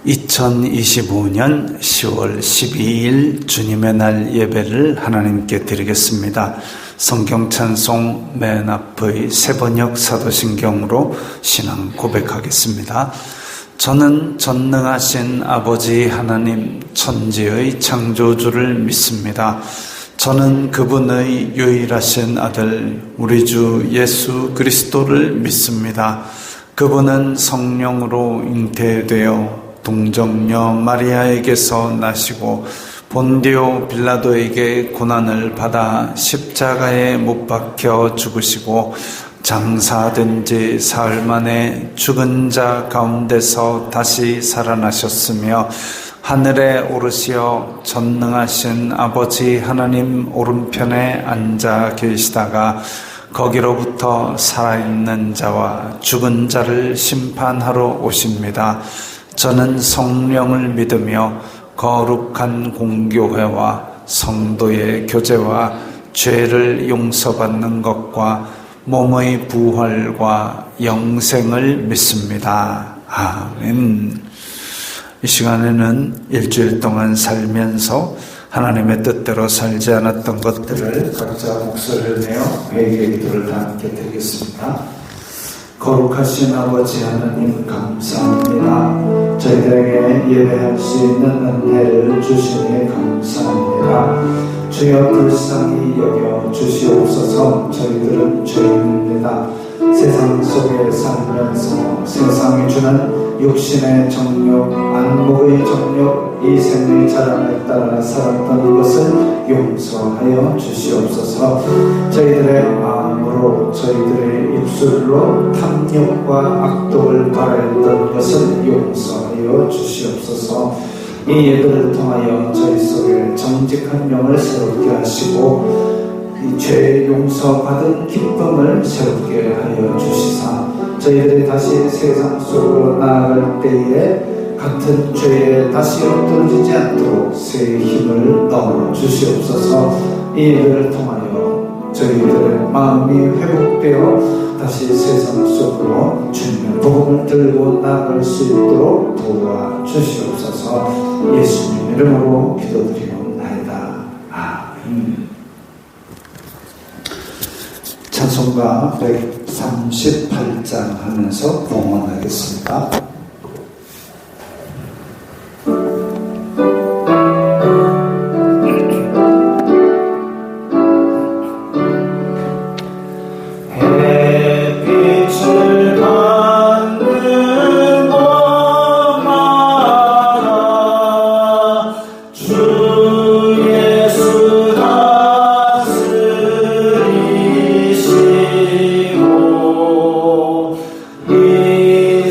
2025년 10월 12일 주님의 날 예배를 하나님께 드리겠습니다. 성경 찬송 맨 앞의 세번역 사도신경으로 신앙 고백하겠습니다. 저는 전능하신 아버지 하나님 천지의 창조주를 믿습니다. 저는 그분의 유일하신 아들 우리 주 예수 그리스도를 믿습니다. 그분은 성령으로 잉태되어 동정녀 마리아에게서 나시고 본디오 빌라도에게 고난을 받아 십자가에 못 박혀 죽으시고 장사된 지 사흘 만에 죽은 자 가운데서 다시 살아나셨으며 하늘에 오르시어 전능하신 아버지 하나님 오른편에 앉아 계시다가 거기로부터 살아있는 자와 죽은 자를 심판하러 오십니다. 저는 성령을 믿으며 거룩한 공교회와 성도의 교제와 죄를 용서받는 것과 몸의 부활과 영생을 믿습니다. 아멘. 이 시간에는 일주일 동안 살면서 하나님의 뜻대로 살지 않았던 것들을 각자 목소리를 내어 회개 기도를 함께 드리겠습니다. 거룩하신 아버지 하나님 감사합니다. 저희들에게 예배할 수 있는 은혜를 주시니 감사합니다. 주여 불쌍히 여겨 주시옵소서. 저희들은 죄인입니다. 세상 속에 살면서 세상이 주는 육신의 정욕, 안목의 정욕, 이 생의 자랑에 따라 살았던 것을 용서하여 주시옵소서. 저희들의 마음으로 저희들의 입술로 탐욕과 악독을 바라했던 것을 용서하여 주시옵소서. 이 예배를 통하여 저희 속에 정직한 영을 새롭게 하시고 이 죄 용서받은 기쁨을 새롭게 하여 주시사 저희들이 다시 세상 속으로 나아갈 때에 같은 죄에 다시 엎드러지지 않도록 새 힘을 넣어 주시옵소서. 이 예배를 통하여 저희들의 마음이 회복되어 다시 세상 속으로 주님의 복음을 들고 나아갈 수 있도록 도와주시옵소서. 예수님 이름으로 기도드리옵나이다. 아멘. 찬송가 138장 하면서 봉헌하겠습니다.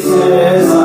세상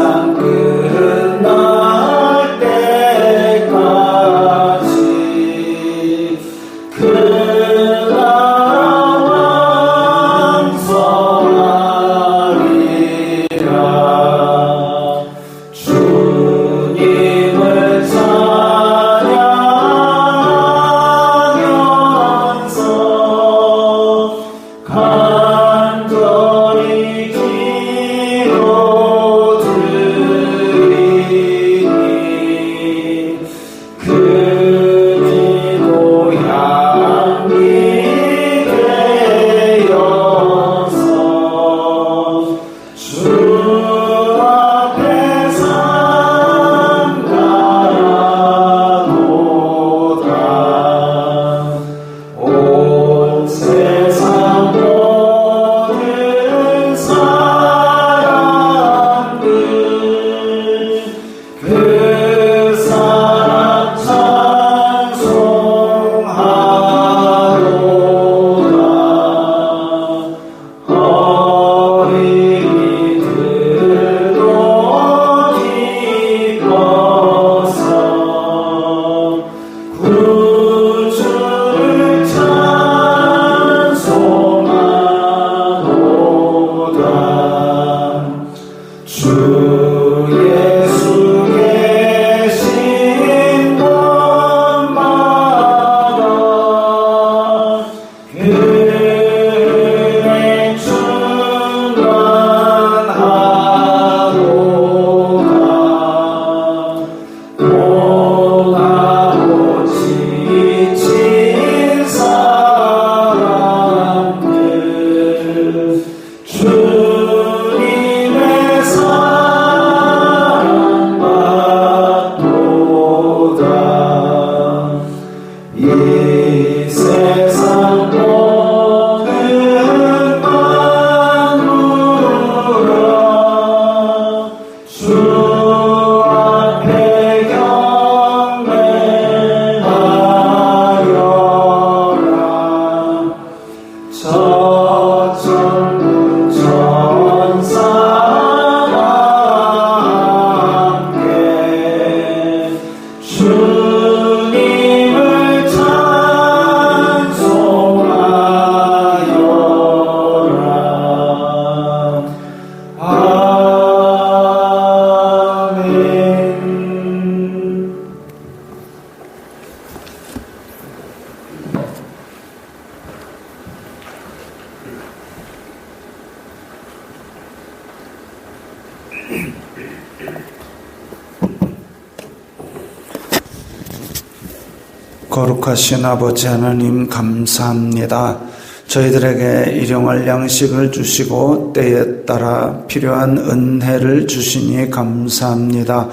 거룩하신 아버지 하나님 감사합니다. 저희들에게 일용할 양식을 주시고 때에 따라 필요한 은혜를 주시니 감사합니다.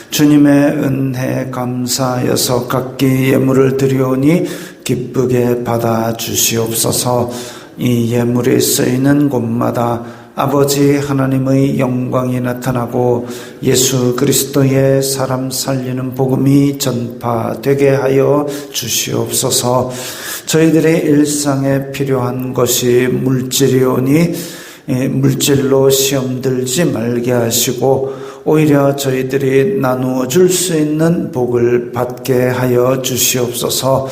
주님의 은혜 감사하여서 각기 예물을 드리오니 기쁘게 받아 주시옵소서. 이 예물이 쓰이는 곳마다 아버지 하나님의 영광이 나타나고 예수 그리스도의 사람 살리는 복음이 전파되게 하여 주시옵소서. 저희들의 일상에 필요한 것이 물질이오니 물질로 시험 들지 말게 하시고 오히려 저희들이 나누어 줄 수 있는 복을 받게 하여 주시옵소서.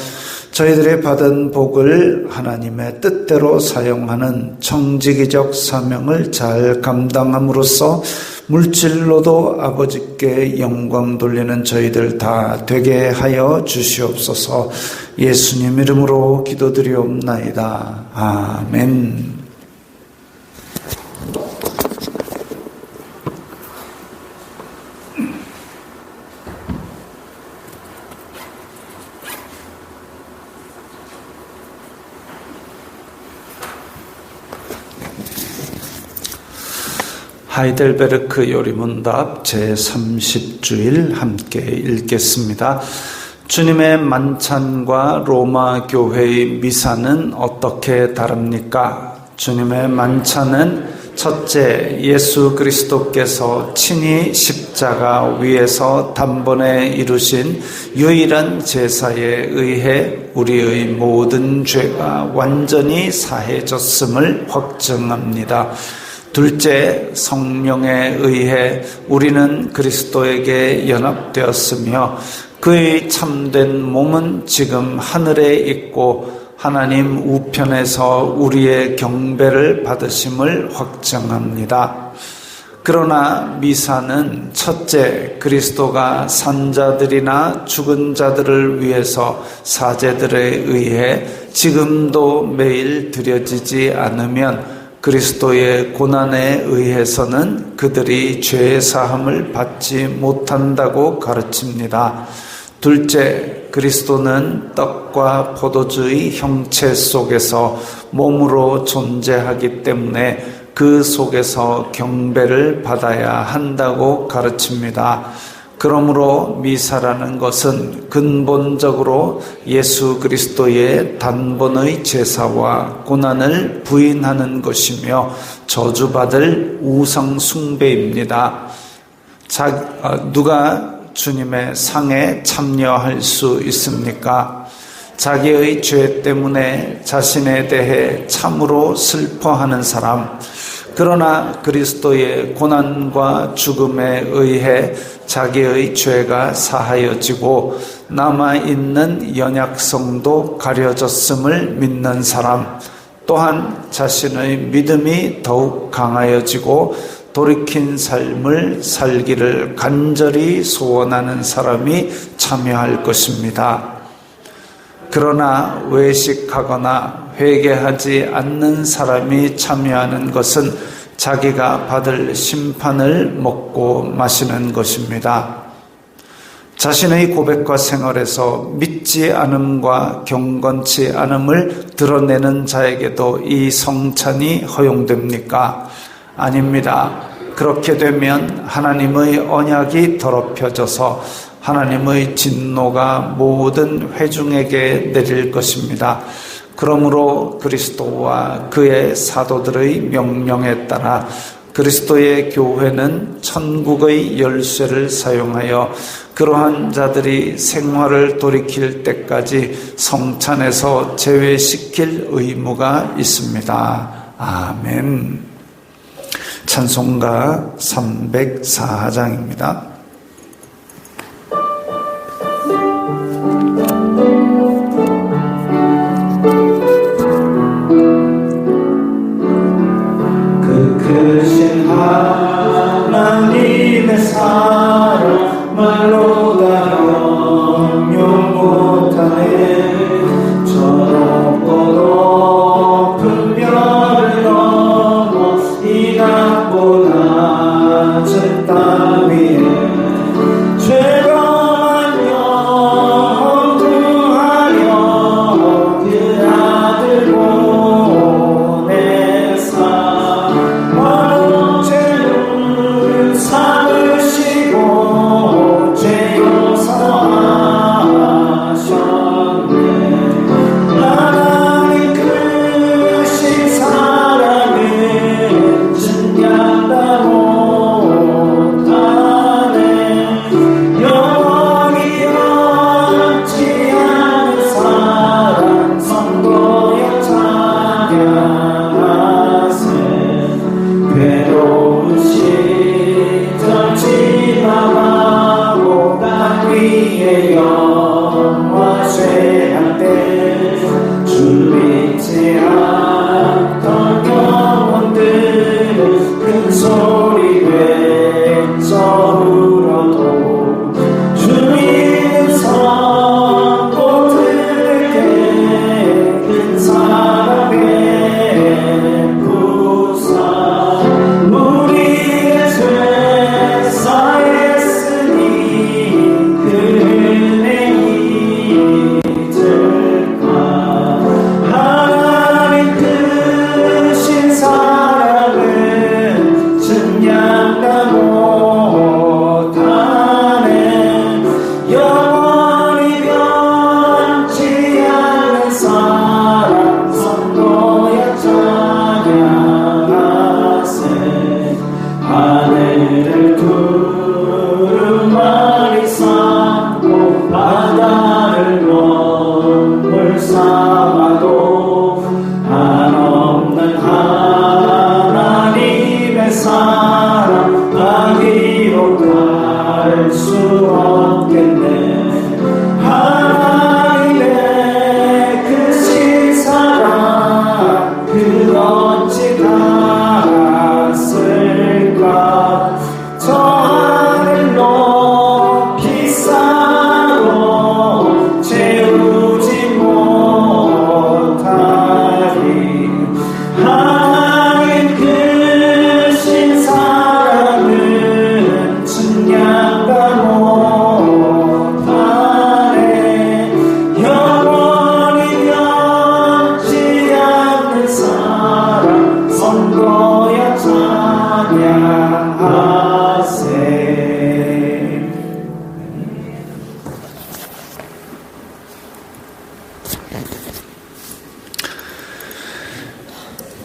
저희들이 받은 복을 하나님의 뜻대로 사용하는 청지기적 사명을 잘 감당함으로써 물질로도 아버지께 영광 돌리는 저희들 다 되게 하여 주시옵소서. 예수님 이름으로 기도드리옵나이다. 아멘. 하이델베르크 요리문답 제30주일 함께 읽겠습니다. 주님의 만찬과 로마 교회의 미사는 어떻게 다릅니까? 주님의 만찬은 첫째, 예수 그리스도께서 친히 십자가 위에서 단번에 이루신 유일한 제사에 의해 우리의 모든 죄가 완전히 사해졌음을 확증합니다. 둘째, 성령에 의해 우리는 그리스도에게 연합되었으며 그의 참된 몸은 지금 하늘에 있고 하나님 우편에서 우리의 경배를 받으심을 확정합니다. 그러나 미사는 첫째, 그리스도가 산 자들이나 죽은 자들을 위해서 사제들에 의해 지금도 매일 드려지지 않으면 그리스도의 고난에 의해서는 그들이 죄 사함을 받지 못한다고 가르칩니다. 둘째, 그리스도는 떡과 포도주의 형체 속에서 몸으로 존재하기 때문에 그 속에서 경배를 받아야 한다고 가르칩니다. 그러므로 미사라는 것은 근본적으로 예수 그리스도의 단번의 제사와 고난을 부인하는 것이며 저주받을 우상 숭배입니다. 누가 주님의 상에 참여할 수 있습니까? 자기의 죄 때문에 자신에 대해 참으로 슬퍼하는 사람, 그러나 그리스도의 고난과 죽음에 의해 자기의 죄가 사하여지고 남아있는 연약성도 가려졌음을 믿는 사람, 또한 자신의 믿음이 더욱 강하여지고 돌이킨 삶을 살기를 간절히 소원하는 사람이 참여할 것입니다. 그러나 외식하거나 회개하지 않는 사람이 참여하는 것은 자기가 받을 심판을 먹고 마시는 것입니다. 자신의 고백과 생활에서 믿지 않음과 경건치 않음을 드러내는 자에게도 이 성찬이 허용됩니까? 아닙니다. 그렇게 되면 하나님의 언약이 더럽혀져서 하나님의 진노가 모든 회중에게 내릴 것입니다. 그러므로 그리스도와 그의 사도들의 명령에 따라 그리스도의 교회는 천국의 열쇠를 사용하여 그러한 자들이 생활을 돌이킬 때까지 성찬에서 제외시킬 의무가 있습니다. 아멘. 찬송가 304장입니다. 하나님의 사랑 말로 다 형용 못하네. 저 높고 높은 별을 넘어 이 낮고 낮은 땅 위에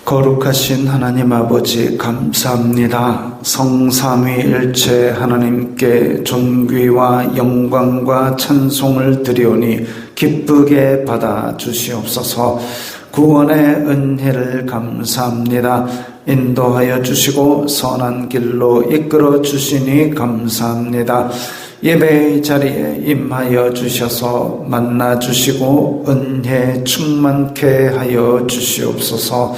거룩하신 하나님 아버지 감사합니다. 성삼위일체 하나님께 존귀와 영광과 찬송을 드리오니 기쁘게 받아 주시옵소서. 구원의 은혜를 감사합니다. 인도하여 주시고 선한 길로 이끌어 주시니 감사합니다. 예배의 자리에 임하여 주셔서 만나 주시고 은혜 충만케 하여 주시옵소서.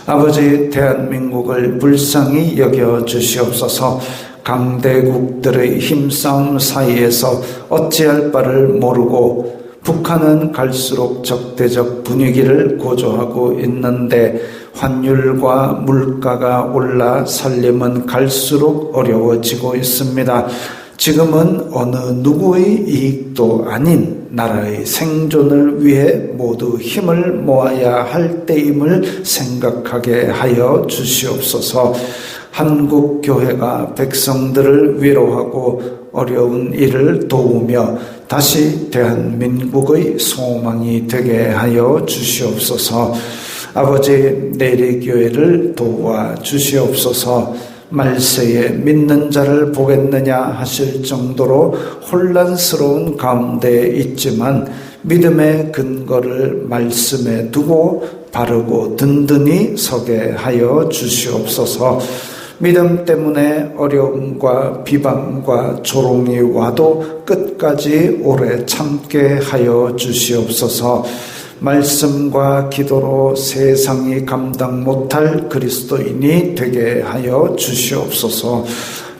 아버지, 대한민국을 불쌍히 여겨 주시옵소서. 강대국들의 힘싸움 사이에서 어찌할 바를 모르고 북한은 갈수록 적대적 분위기를 고조하고 있는데 환율과 물가가 올라 살림은 갈수록 어려워지고 있습니다. 지금은 어느 누구의 이익도 아닌 나라의 생존을 위해 모두 힘을 모아야 할 때임을 생각하게 하여 주시옵소서. 한국 교회가 백성들을 위로하고 어려운 일을 도우며 다시 대한민국의 소망이 되게 하여 주시옵소서. 아버지, 내리교회를 도와 주시옵소서. 말세에 믿는 자를 보겠느냐 하실 정도로 혼란스러운 가운데 있지만 믿음의 근거를 말씀에 두고 바르고 든든히 서게 하여 주시옵소서. 믿음 때문에 어려움과 비방과 조롱이 와도 끝까지 오래 참게 하여 주시옵소서. 말씀과 기도로 세상이 감당 못할 그리스도인이 되게 하여 주시옵소서.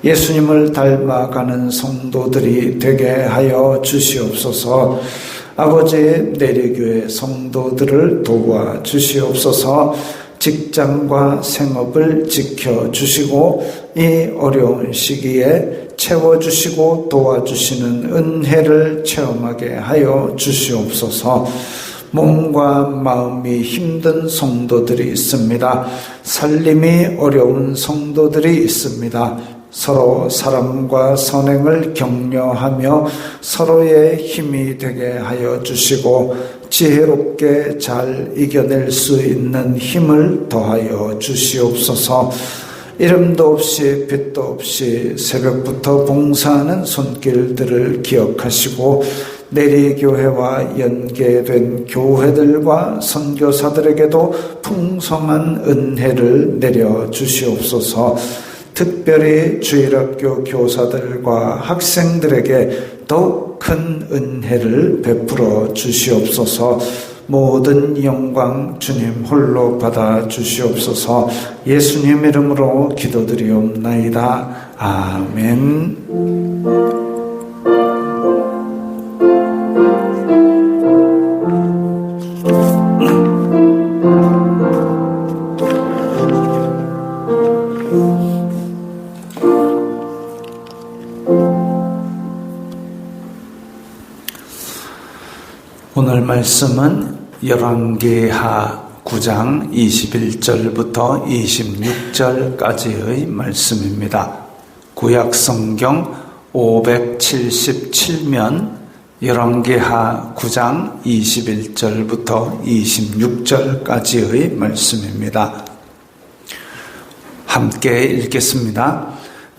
예수님을 닮아가는 성도들이 되게 하여 주시옵소서. 아버지의 내리교회 성도들을 도와 주시옵소서. 직장과 생업을 지켜주시고 이 어려운 시기에 채워주시고 도와주시는 은혜를 체험하게 하여 주시옵소서. 몸과 마음이 힘든 성도들이 있습니다. 살림이 어려운 성도들이 있습니다. 서로 사랑과 선행을 격려하며 서로의 힘이 되게 하여 주시고 지혜롭게 잘 이겨낼 수 있는 힘을 더하여 주시옵소서. 이름도 없이 빛도 없이 새벽부터 봉사하는 손길들을 기억하시고 내리교회와 연계된 교회들과 선교사들에게도 풍성한 은혜를 내려 주시옵소서. 특별히 주일학교 교사들과 학생들에게 더욱 큰 은혜를 베풀어 주시옵소서. 모든 영광 주님 홀로 받아 주시옵소서. 예수님 이름으로 기도드리옵나이다. 아멘. 오늘 말씀은 열왕기하 9장 21절부터 26절까지의 말씀입니다. 구약성경 577면 열왕기하 9장 21절부터 26절까지의 말씀입니다. 함께 읽겠습니다.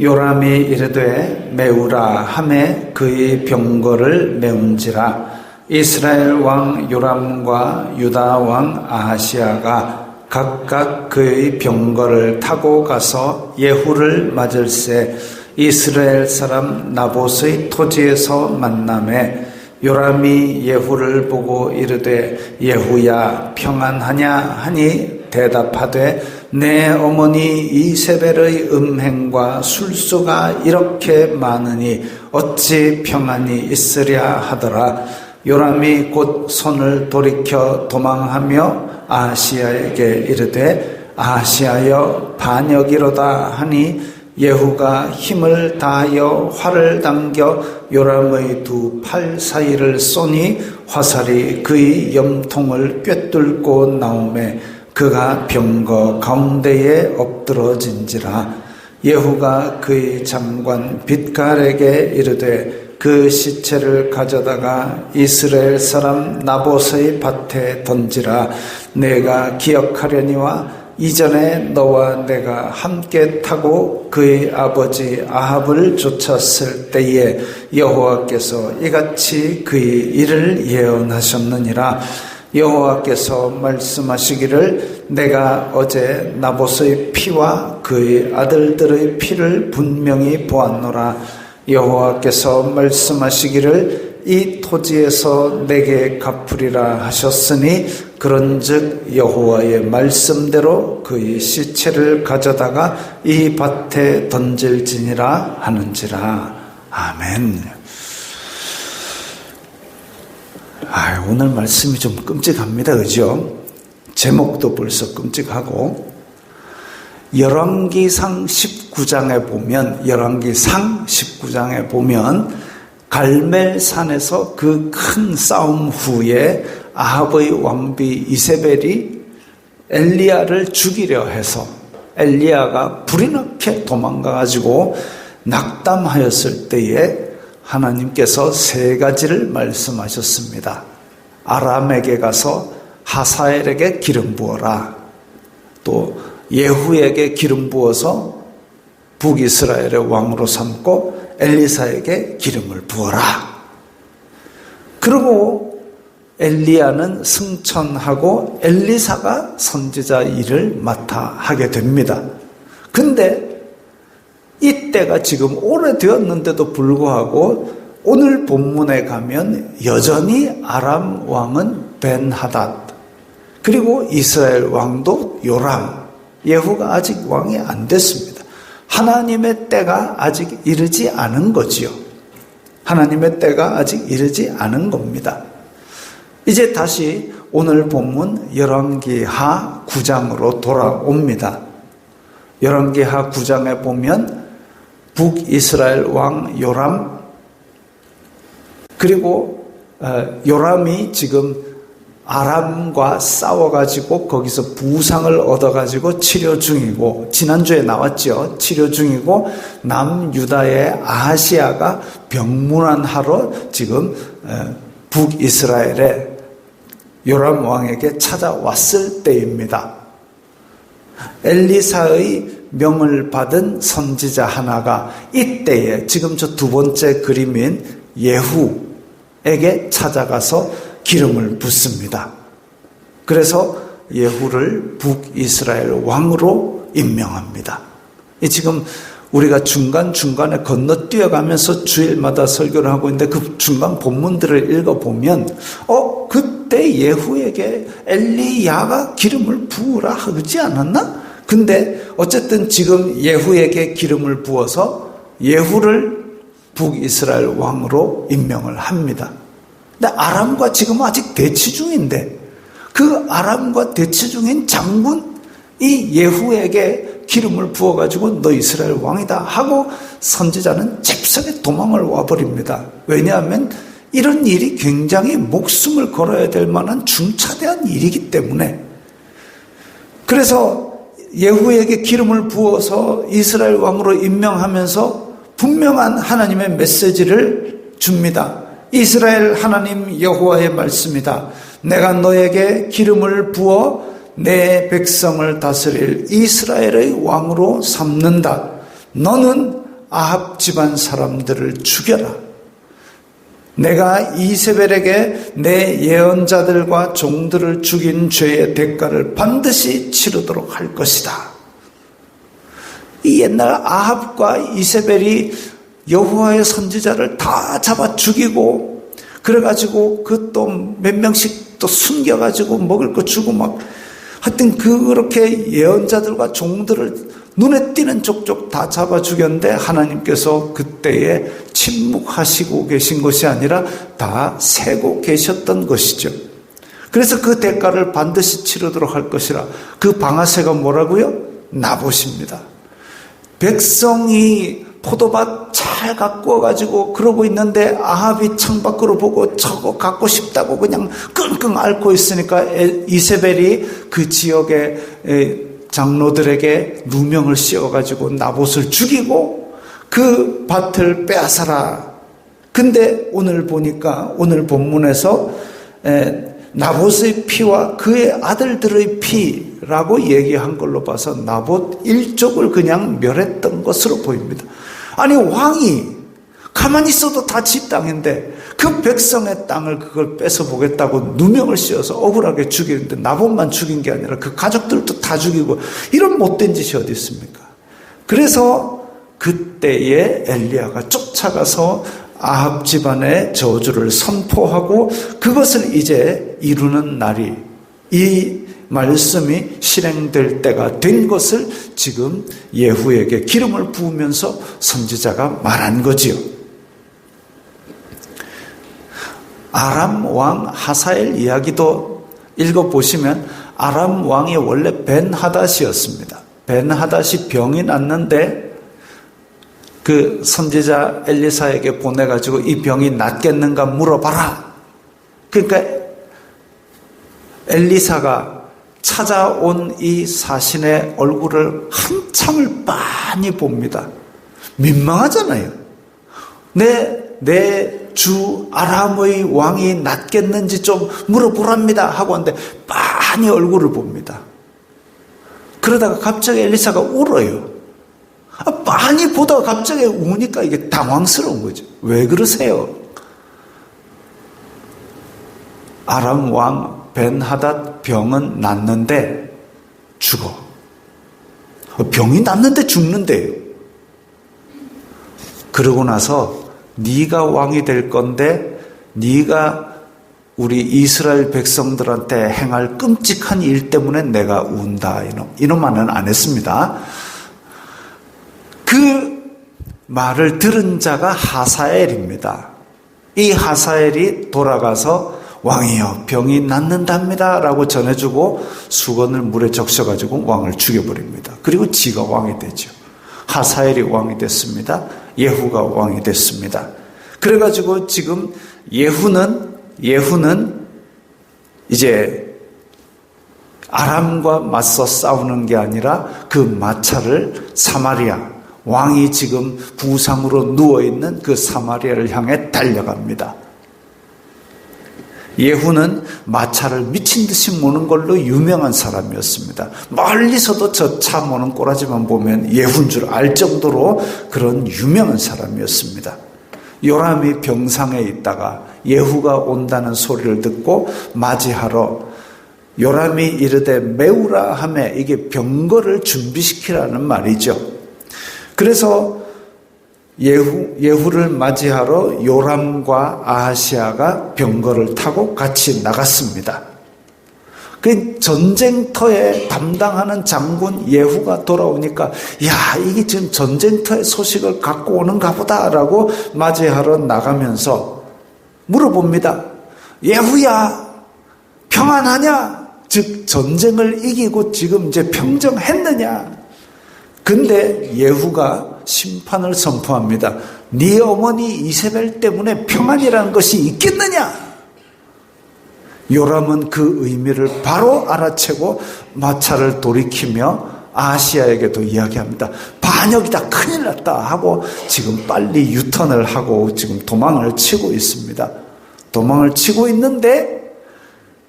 요람이 이르되 메우라 하매 그의 병거를 메운지라. 이스라엘 왕 요람과 유다 왕 아하시아가 각각 그의 병거를 타고 가서 예후를 맞을새 이스라엘 사람 나봇의 토지에서 만나매 요람이 예후를 보고 이르되 예후야 평안하냐 하니 대답하되 내 어머니 이세벨의 음행과 술수가 이렇게 많으니 어찌 평안이 있으랴 하더라. 요람이 곧 손을 돌이켜 도망하며 아하시아에게 이르되 아하시아여 반역이로다 하니 예후가 힘을 다하여 활을 당겨 요람의 두 팔 사이를 쏘니 화살이 그의 염통을 꿰뚫고 나오매 그가 병거 가운데에 엎드러진지라. 예후가 그의 장관 빗갈에게 이르되 그 시체를 가져다가 이스라엘 사람 나봇의 밭에 던지라. 내가 기억하려니와 이전에 너와 내가 함께 타고 그의 아버지 아합을 쫓았을 때에 여호와께서 이같이 그의 일을 예언하셨느니라. 여호와께서 말씀하시기를 내가 어제 나봇의 피와 그의 아들들의 피를 분명히 보았노라. 여호와께서 말씀하시기를 이 토지에서 내게 갚으리라 하셨으니 그런즉 여호와의 말씀대로 그의 시체를 가져다가 이 밭에 던질지니라 하는지라. 아멘. 오늘 말씀이 좀 끔찍합니다. 그죠? 제목도 벌써 끔찍하고, 열왕기상 19장에 보면 갈멜산에서 그 큰 싸움 후에 아합의 왕비 이세벨이 엘리야를 죽이려 해서 엘리야가 불이 나게 도망가가지고 낙담하였을 때에 하나님께서 세 가지를 말씀하셨습니다. 아람에게 가서 하사엘에게 기름 부어라. 또 예후에게 기름 부어서 북이스라엘의 왕으로 삼고 엘리사에게 기름을 부어라. 그리고 엘리야는 승천하고 엘리사가 선지자 일을 맡아 하게 됩니다. 근데 이때가 지금 오래되었는데도 불구하고 오늘 본문에 가면 여전히 아람 왕은 벤하닷, 그리고 이스라엘 왕도 요람, 예후가 아직 왕이 안 됐습니다. 하나님의 때가 아직 이르지 않은 거지요. 하나님의 때가 아직 이르지 않은 겁니다. 이제 다시 오늘 본문 열왕기하 9장으로 돌아옵니다. 열왕기하 9장에 보면 북이스라엘 왕 요람, 그리고 요람이 지금 아람과 싸워가지고 거기서 부상을 얻어가지고 치료 중이고, 지난주에 나왔죠. 치료 중이고, 남유다의 아하시아가 병문안하러 지금 북이스라엘의 요람 왕에게 찾아왔을 때입니다. 엘리사의 명을 받은 선지자 하나가 이때에 지금 저 두 번째 그림인 예후에게 찾아가서 기름을 붓습니다. 그래서 예후를 북이스라엘 왕으로 임명합니다. 지금 우리가 중간중간에 건너뛰어가면서 주일마다 설교를 하고 있는데 그 중간 본문들을 읽어보면 그때 예후에게 엘리야가 기름을 부으라 하지 않았나? 근데 어쨌든 지금 예후에게 기름을 부어서 예후를 북이스라엘 왕으로 임명을 합니다. 근데 아람과 지금 아직 대치 중인데 그 아람과 대치 중인 장군 이 예후에게 기름을 부어가지고 너 이스라엘 왕이다 하고 선지자는 잽싸게 도망을 와버립니다. 왜냐하면 이런 일이 굉장히 목숨을 걸어야 될 만한 중차대한 일이기 때문에. 그래서 예후에게 기름을 부어서 이스라엘 왕으로 임명하면서 분명한 하나님의 메시지를 줍니다. 이스라엘 하나님 여호와의 말씀이다. 내가 너에게 기름을 부어 내 백성을 다스릴 이스라엘의 왕으로 삼는다. 너는 아합 집안 사람들을 죽여라. 내가 이세벨에게 내 예언자들과 종들을 죽인 죄의 대가를 반드시 치르도록 할 것이다. 이 옛날 아합과 이세벨이 여호와의 선지자를 다 잡아 죽이고, 그래가지고 그 또 몇 명씩 또 숨겨가지고 먹을 거 주고 막 하여튼 그렇게 예언자들과 종들을 눈에 띄는 족족 다 잡아 죽였는데 하나님께서 그때에 침묵하시고 계신 것이 아니라 다 세고 계셨던 것이죠. 그래서 그 대가를 반드시 치르도록 할 것이라. 그 방아쇠가 뭐라고요? 나봇입니다. 백성이 포도밭 잘 가꾸어가지고 그러고 있는데 아합이 창밖으로 보고 저거 갖고 싶다고 그냥 끙끙 앓고 있으니까 이세벨이 그 지역의 장로들에게 누명을 씌워가지고 나봇을 죽이고 그 밭을 빼앗아라. 근데 오늘 보니까 오늘 본문에서 나봇의 피와 그의 아들들의 피라고 얘기한 걸로 봐서 나봇 일족을 그냥 멸했던 것으로 보입니다. 아니, 왕이 가만히 있어도 다 지 땅인데 그 백성의 땅을 그걸 뺏어보겠다고 누명을 씌워서 억울하게 죽이는데 나봇만 죽인 게 아니라 그 가족들도 다 죽이고, 이런 못된 짓이 어디 있습니까? 그래서 그때에 엘리야가 쫓아가서 아합 집안의 저주를 선포하고 그것을 이제 이루는 날이, 이 말씀이 실행될 때가 된 것을 지금 예후에게 기름을 부으면서 선지자가 말한 거지요. 아람 왕 하사엘 이야기도 읽어보시면 아람 왕이 원래 벤하닷이었습니다. 벤하닷이 병이 났는데 그 선지자 엘리사에게 보내가지고 이 병이 낫겠는가 물어봐라. 그러니까 엘리사가 찾아온 이 사신의 얼굴을 한참을 빤히 봅니다. 민망하잖아요. 내 주 아람의 왕이 낫겠는지 좀 물어보랍니다 하고 하는데 빤히 얼굴을 봅니다. 그러다가 갑자기 엘리사가 울어요. 빤히 보다가 갑자기 우니까 이게 당황스러운 거죠. 왜 그러세요? 아람 왕 벤하닷 병은 낫는데 죽어. 병이 낫는데 죽는데요. 그러고 나서 네가 왕이 될 건데 네가 우리 이스라엘 백성들한테 행할 끔찍한 일 때문에 내가 운다. 이런 말은 안 했습니다. 그 말을 들은 자가 하사엘입니다. 이 하사엘이 돌아가서 왕이여 병이 낫는답니다 라고 전해주고 수건을 물에 적셔가지고 왕을 죽여버립니다. 그리고 지가 왕이 되죠. 하사엘이 왕이 됐습니다. 예후가 왕이 됐습니다. 그래가지고 지금 예후는 이제 아람과 맞서 싸우는 게 아니라 그 마차를 사마리아, 왕이 지금 부상으로 누워있는 그 사마리아를 향해 달려갑니다. 예후는 마차를 미친 듯이 모는 걸로 유명한 사람이었습니다. 멀리서도 저 차 모는 꼬라지만 보면 예후인 줄 알 정도로 그런 유명한 사람이었습니다. 요람이 병상에 있다가 예후가 온다는 소리를 듣고 맞이하러 요람이 이르되 메우라 하매 이게 병거를 준비시키라는 말이죠. 그래서 예후를 맞이하러 요람과 아하시아가 병거를 타고 같이 나갔습니다. 그 전쟁터에 담당하는 장군 예후가 돌아오니까 야, 이게 지금 전쟁터의 소식을 갖고 오는가 보다라고 맞이하러 나가면서 물어봅니다. 예후야, 평안하냐? 즉 전쟁을 이기고 지금 이제 평정했느냐? 근데 예후가 심판을 선포합니다. 네 어머니 이세벨 때문에 평안이라는 것이 있겠느냐? 요람은 그 의미를 바로 알아채고 마차를 돌이키며 아시아에게도 이야기합니다. 반역이다, 큰일 났다 하고 지금 빨리 유턴을 하고 지금 도망을 치고 있습니다. 도망을 치고 있는데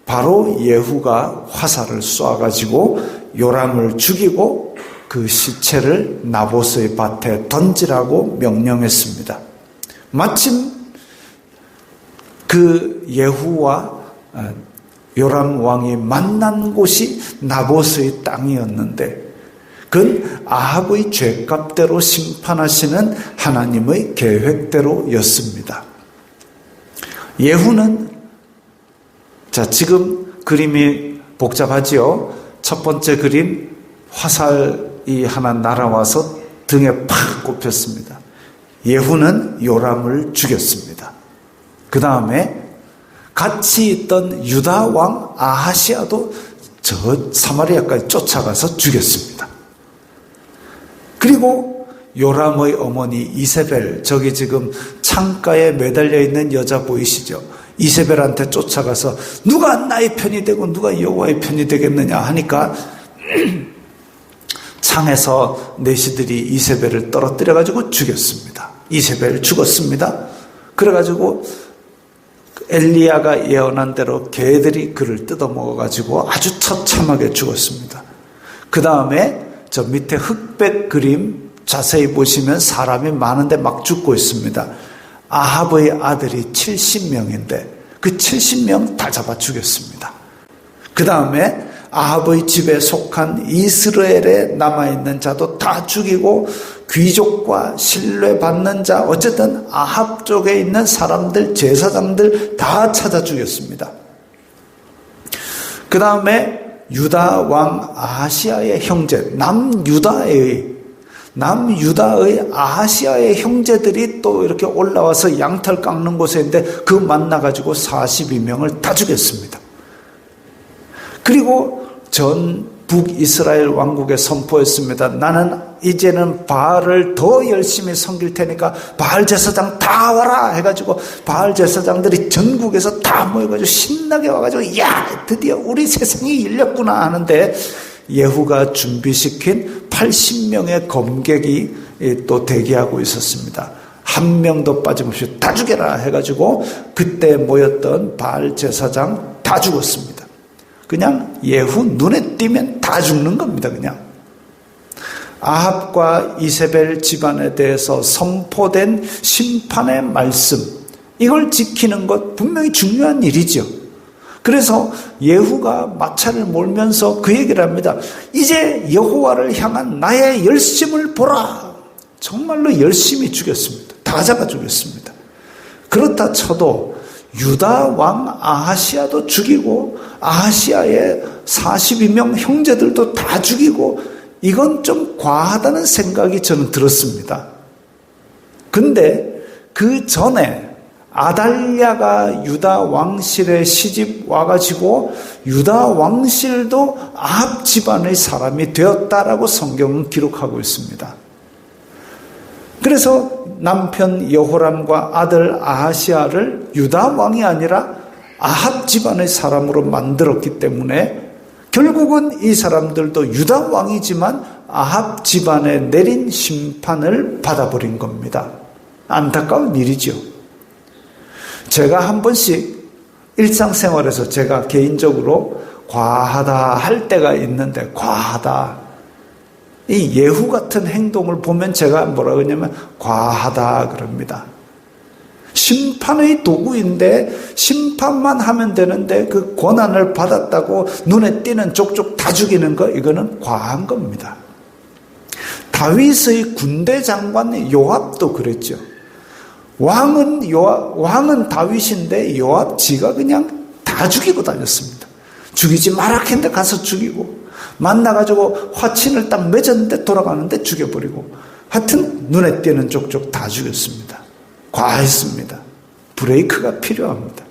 바로 예후가 화살을 쏴가지고 요람을 죽이고 그 시체를 나봇의 밭에 던지라고 명령했습니다. 마침 그 예후와 요람 왕이 만난 곳이 나봇의 땅이었는데 그건 아합의 죄값대로 심판하시는 하나님의 계획대로였습이 예후는 자, 지금 그림이 복잡하지요. 첫 번째 그림, 화살이 하나 날아와서 등에 팍 꼽혔습니다. 예후는 요람을 죽였습니다. 그 다음에 같이 있던 유다 왕 아하시아도 저 사마리아까지 쫓아가서 죽였습니다. 그리고 요람의 어머니 이세벨, 저기 지금 창가에 매달려 있는 여자 보이시죠? 이세벨한테 쫓아가서 누가 나의 편이 되고 누가 여호와의 편이 되겠느냐 하니까 창에서 내시들이 이세벨을 떨어뜨려가지고 죽였습니다. 이세벨 죽었습니다. 그래가지고 엘리야가 예언한 대로 개들이 그를 뜯어먹어가지고 아주 처참하게 죽었습니다. 그 다음에 저 밑에 흑백 그림 자세히 보시면 사람이 많은데 막 죽고 있습니다. 아합의 아들이 70명인데 그 70명 다 잡아 죽였습니다. 그 다음에 아합의 집에 속한 이스라엘에 남아있는 자도 다 죽이고 귀족과 신뢰받는 자, 어쨌든 아합 쪽에 있는 사람들, 제사장들 다 찾아 죽였습니다. 그 다음에 유다 왕 아하시아의 형제, 남유다의 아하시아의 형제들이 또 이렇게 올라와서 양털 깎는 곳에 있는데 그 만나가지고 42명을 다 죽였습니다. 그리고 전 북이스라엘 왕국에 선포했습니다. 나는 이제는 바알을 더 열심히 섬길 테니까 바알 제사장 다 와라 해가지고 바알 제사장들이 전국에서 다 모여가지고 신나게 와가지고 야 드디어 우리 세상이 열렸구나 하는데 예후가 준비시킨 80명의 검객이 또 대기하고 있었습니다. 한 명도 빠짐없이 다 죽여라 해가지고 그때 모였던 바알 제사장 다 죽었습니다. 그냥 예후 눈에 띄면 다 죽는 겁니다. 그냥 아합과 이세벨 집안에 대해서 선포된 심판의 말씀, 이걸 지키는 것 분명히 중요한 일이죠. 그래서 예후가 마차를 몰면서 그 얘기를 합니다. 이제 여호와를 향한 나의 열심을 보라. 정말로 열심히 죽였습니다. 다 잡아 죽였습니다. 그렇다 쳐도 유다 왕 아하시아도 죽이고 아하시아의 42명 형제들도 다 죽이고 이건 좀 과하다는 생각이 저는 들었습니다. 근데 그 전에 아달랴가 유다 왕실에 시집 와가지고 유다 왕실도 아합 집안의 사람이 되었다라고 성경은 기록하고 있습니다. 그래서 남편 여호람과 아들 아하시아를 유다 왕이 아니라 아합 집안의 사람으로 만들었기 때문에 결국은 이 사람들도 유다 왕이지만 아합 집안에 내린 심판을 받아버린 겁니다. 안타까운 일이죠. 제가 한 번씩 일상생활에서 제가 개인적으로 과하다 할 때가 있는데 과하다. 이 예후 같은 행동을 보면 제가 뭐라 그러냐면 과하다 그럽니다. 심판의 도구인데 심판만 하면 되는데 그 권한을 받았다고 눈에 띄는 족족 다 죽이는 거, 이거는 과한 겁니다. 다윗의 군대 장관 요압도 그랬죠. 왕은 다윗인데 요압 지가 그냥 다 죽이고 다녔습니다. 죽이지 마라 했는데 가서 죽이고, 만나가지고 화친을 딱 맺었는데 돌아가는데 죽여버리고, 하여튼 눈에 띄는 족족 다 죽였습니다. 과했습니다. 브레이크가 필요합니다.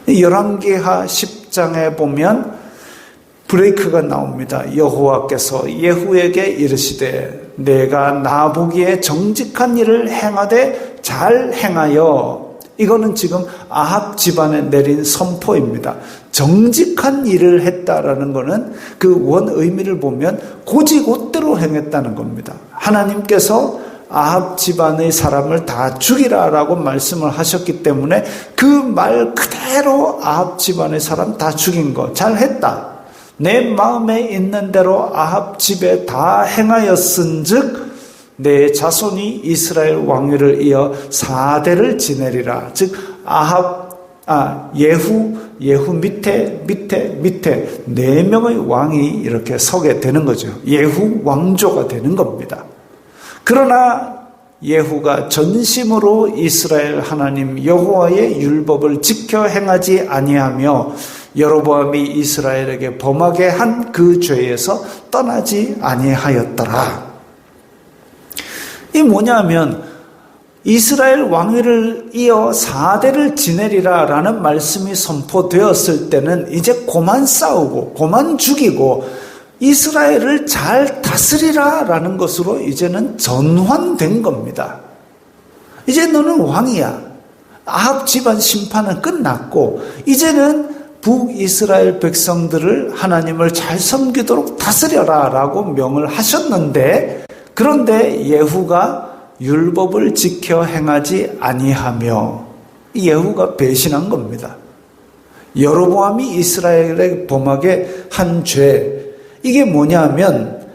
열왕기하 10장에 보면 브레이크가 나옵니다. 여호와께서 예후에게 이르시되 내가 나보기에 정직한 일을 행하되 잘 행하여, 이거는 지금 아합 집안에 내린 선포입니다. 정직한 일을 했다라는 것은 그 원 의미를 보면 고지곳대로 행했다는 겁니다. 하나님께서 아합 집안의 사람을 다 죽이라라고 말씀을 하셨기 때문에 그 말 그대로 아합 집안의 사람 다 죽인 거 잘했다. 내 마음에 있는 대로 아합 집에 다 행하였은즉 내 자손이 이스라엘 왕위를 이어 4대를 지내리라. 즉 예후 밑에 4명의 왕이 이렇게 서게 되는 거죠. 예후 왕조가 되는 겁니다. 그러나 예후가 전심으로 이스라엘 하나님 여호와의 율법을 지켜 행하지 아니하며 여로보암이 이스라엘에게 범하게 한 그 죄에서 떠나지 아니하였더라. 이 뭐냐면 이스라엘 왕위를 이어 4대를 지내리라 라는 말씀이 선포되었을 때는 이제 고만 싸우고 고만 죽이고 이스라엘을 잘 다스리라 라는 것으로 이제는 전환된 겁니다. 이제 너는 왕이야. 아합 집안 심판은 끝났고 이제는 북이스라엘 백성들을 하나님을 잘 섬기도록 다스려라 라고 명을 하셨는데, 그런데 예후가 율법을 지켜 행하지 아니하며 예후가 배신한 겁니다. 여로보암이 이스라엘에 범하게 한 죄, 이게 뭐냐면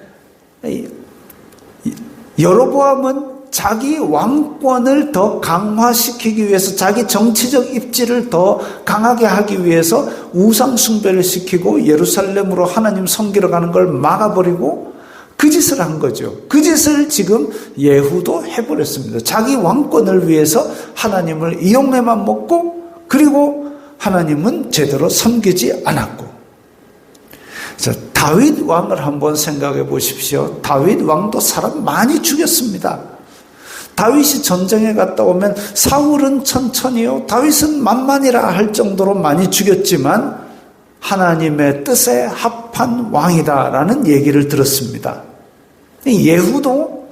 여로보암은 자기 왕권을 더 강화시키기 위해서, 자기 정치적 입지를 더 강하게 하기 위해서 우상 숭배를 시키고 예루살렘으로 하나님 섬기러 가는 걸 막아버리고 그 짓을 한 거죠. 그 짓을 지금 예후도 해버렸습니다. 자기 왕권을 위해서 하나님을 이용해만 먹고, 그리고 하나님은 제대로 섬기지 않았고. 자, 다윗 왕을 한번 생각해 보십시오. 다윗 왕도 사람 많이 죽였습니다. 다윗이 전쟁에 갔다 오면 사울은 천천히요, 다윗은 만만이라 할 정도로 많이 죽였지만 하나님의 뜻에 합한 왕이다라는 얘기를 들었습니다. 예후도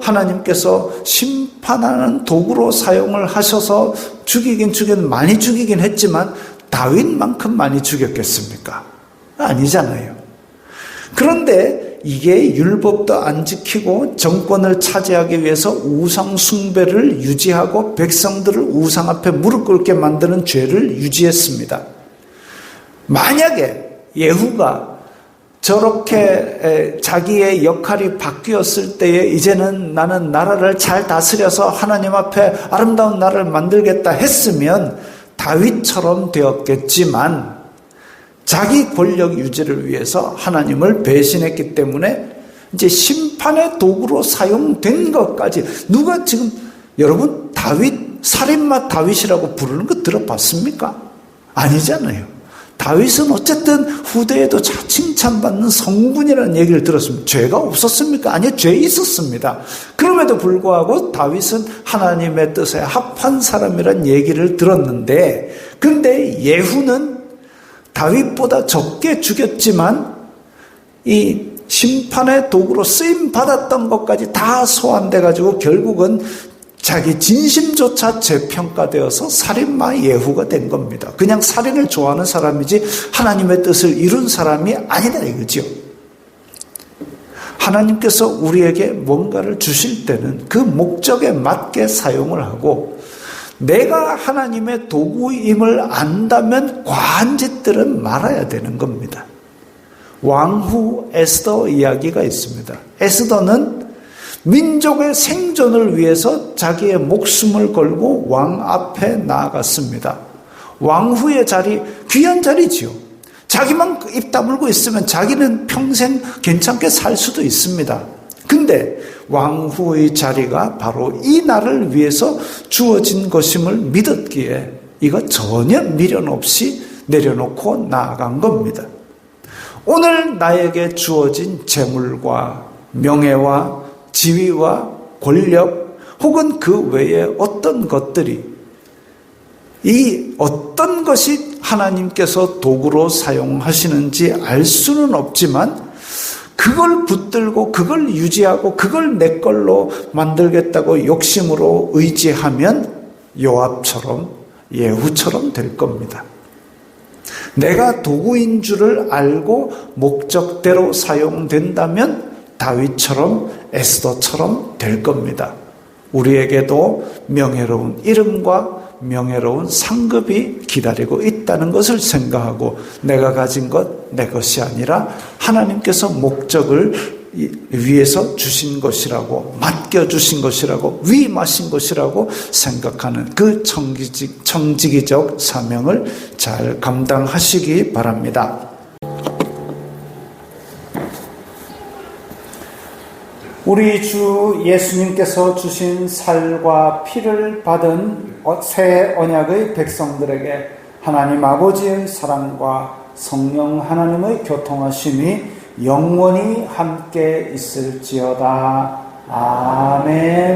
하나님께서 심판하는 도구로 사용을 하셔서 많이 죽이긴 했지만 다윗만큼 많이 죽였겠습니까? 아니잖아요. 그런데 이게 율법도 안 지키고 정권을 차지하기 위해서 우상 숭배를 유지하고 백성들을 우상 앞에 무릎 꿇게 만드는 죄를 유지했습니다. 만약에 예후가 저렇게 자기의 역할이 바뀌었을 때에 이제는 나는 나라를 잘 다스려서 하나님 앞에 아름다운 나라를 만들겠다 했으면 다윗처럼 되었겠지만, 자기 권력 유지를 위해서 하나님을 배신했기 때문에 이제 심판의 도구로 사용된 것까지, 누가 지금 여러분 살인마 다윗이라고 부르는 거 들어봤습니까? 아니잖아요. 다윗은 어쨌든 후대에도 칭찬받는 성군이라는 얘기를 들었습니다. 죄가 없었습니까? 아니요, 죄 있었습니다. 그럼에도 불구하고 다윗은 하나님의 뜻에 합한 사람이라는 얘기를 들었는데, 근데 예후는 다윗보다 적게 죽였지만 이 심판의 도구로 쓰임 받았던 것까지 다 소환돼 가지고 결국은 자기 진심조차 재평가되어서 살인마 예후가 된 겁니다. 그냥 살인을 좋아하는 사람이지 하나님의 뜻을 이룬 사람이 아니다 이거죠. 하나님께서 우리에게 뭔가를 주실 때는 그 목적에 맞게 사용을 하고, 내가 하나님의 도구임을 안다면 과한 짓들은 말아야 되는 겁니다. 왕후 에스더 이야기가 있습니다. 에스더는 민족의 생존을 위해서 자기의 목숨을 걸고 왕 앞에 나아갔습니다. 왕후의 자리, 귀한 자리지요. 자기만 입 다물고 있으면 자기는 평생 괜찮게 살 수도 있습니다. 근데 왕후의 자리가 바로 이 날을 위해서 주어진 것임을 믿었기에 이거 전혀 미련 없이 내려놓고 나아간 겁니다. 오늘 나에게 주어진 재물과 명예와 지위와 권력 혹은 그 외에 어떤 것들이, 이 어떤 것이 하나님께서 도구로 사용하시는지 알 수는 없지만 그걸 붙들고 그걸 유지하고 그걸 내 걸로 만들겠다고 욕심으로 의지하면 요압처럼 예후처럼 될 겁니다. 내가 도구인 줄을 알고 목적대로 사용된다면 다윗처럼 에스더처럼 될 겁니다. 우리에게도 명예로운 이름과 명예로운 상급이 기다리고 있다는 것을 생각하고, 내가 가진 것 내 것이 아니라 하나님께서 목적을 위해서 주신 것이라고, 맡겨주신 것이라고, 위임하신 것이라고 생각하는 그 청지기적 사명을 잘 감당하시기 바랍니다. 우리 주 예수님께서 주신 살과 피를 받은 새 언약의 백성들에게 하나님 아버지의 사랑과 성령 하나님의 교통하심이 영원히 함께 있을지어다. 아멘.